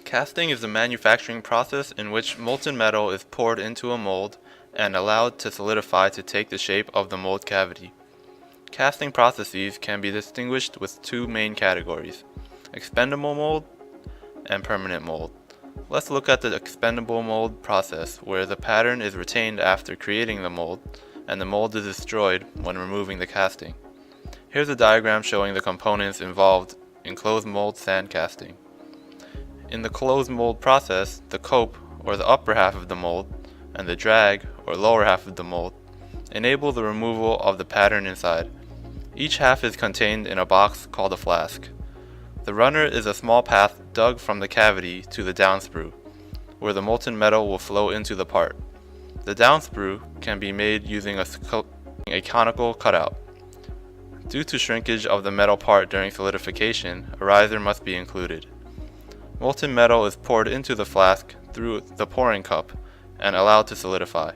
Casting is the manufacturing process in which molten metal is poured into a mold and allowed to solidify to take the shape of the mold cavity. Casting processes can be distinguished with two main categories: expendable mold and permanent mold. Let's look at the expendable mold process, where the pattern is retained after creating the mold, and the mold is destroyed when removing the casting. Here's a diagram showing the components involved in closed mold sand casting. In the closed mold process, the cope, or the upper half of the mold, and the drag, or lower half of the mold, enable the removal of the pattern inside. Each half is contained in a box called a flask. The runner is a small path dug from the cavity to the downsprue, where the molten metal will flow into the part. The downsprue can be made using a conical cutout. Due to shrinkage of the metal part during solidification, a riser must be included. Molten metal is poured into the flask through the pouring cup and allowed to solidify.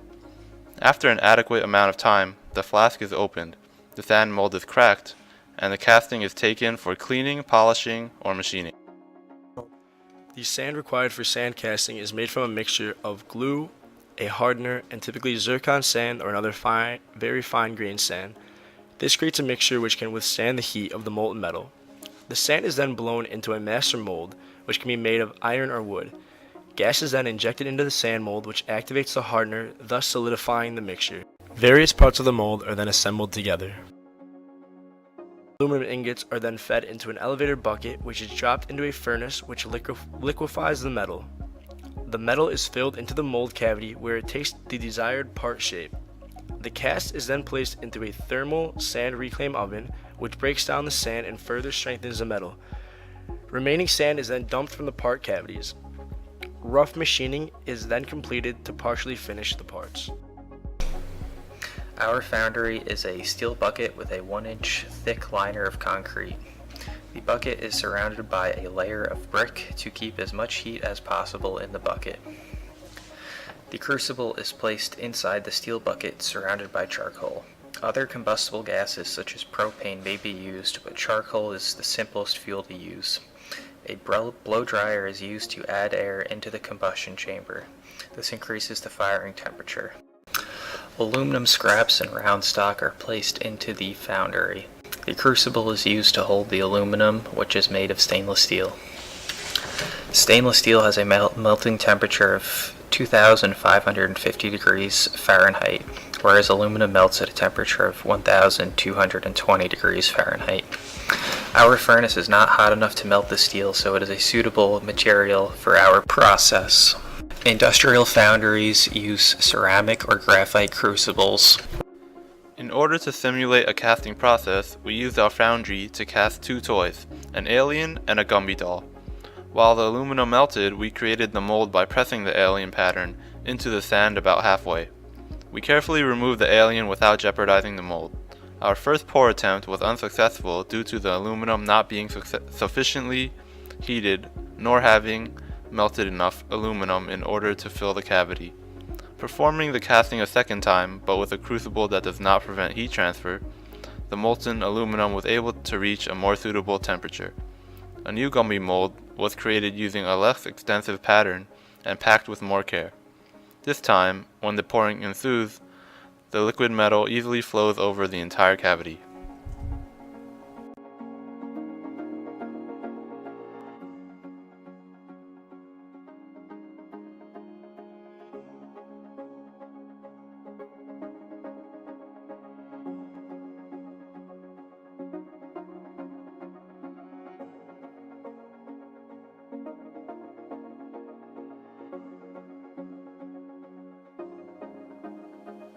After an adequate amount of time, the flask is opened, the sand mold is cracked, and the casting is taken for cleaning, polishing, or machining. The sand required for sand casting is made from a mixture of glue, a hardener, and typically zircon sand or another very fine grained sand. This creates a mixture which can withstand the heat of the molten metal. The sand is then blown into a master mold, which can be made of iron or wood. Gas is then injected into the sand mold, which activates the hardener, thus solidifying the mixture. Various parts of the mold are then assembled together. Aluminum ingots are then fed into an elevator bucket, which is dropped into a furnace which liquefies the metal. The metal is filled into the mold cavity where it takes the desired part shape. The cast is then placed into a thermal sand reclaim oven, which breaks down the sand and further strengthens the metal. Remaining sand is then dumped from the part cavities. Rough machining is then completed to partially finish the parts. Our foundry is a steel bucket with a 1-inch thick liner of concrete. The bucket is surrounded by a layer of brick to keep as much heat as possible in the bucket. The crucible is placed inside the steel bucket surrounded by charcoal. Other combustible gases such as propane may be used, but charcoal is the simplest fuel to use. A blow dryer is used to add air into the combustion chamber. This increases the firing temperature. Aluminum scraps and round stock are placed into the foundry. The crucible is used to hold the aluminum, which is made of stainless steel. Stainless steel has a melting temperature of 2,550 degrees Fahrenheit, whereas aluminum melts at a temperature of 1,220 degrees Fahrenheit. Our furnace is not hot enough to melt the steel, so it is a suitable material for our process. Industrial foundries use ceramic or graphite crucibles. In order to simulate a casting process, we used our foundry to cast two toys, an alien and a Gumby doll. While the aluminum melted, we created the mold by pressing the alien pattern into the sand about halfway. We carefully removed the alien without jeopardizing the mold. Our first pour attempt was unsuccessful due to the aluminum not being sufficiently heated nor having melted enough aluminum in order to fill the cavity. Performing the casting a second time, but with a crucible that does not prevent heat transfer, the molten aluminum was able to reach a more suitable temperature. A new Gumby mold was created using a less extensive pattern and packed with more care. This time, when the pouring ensues, the liquid metal easily flows over the entire cavity.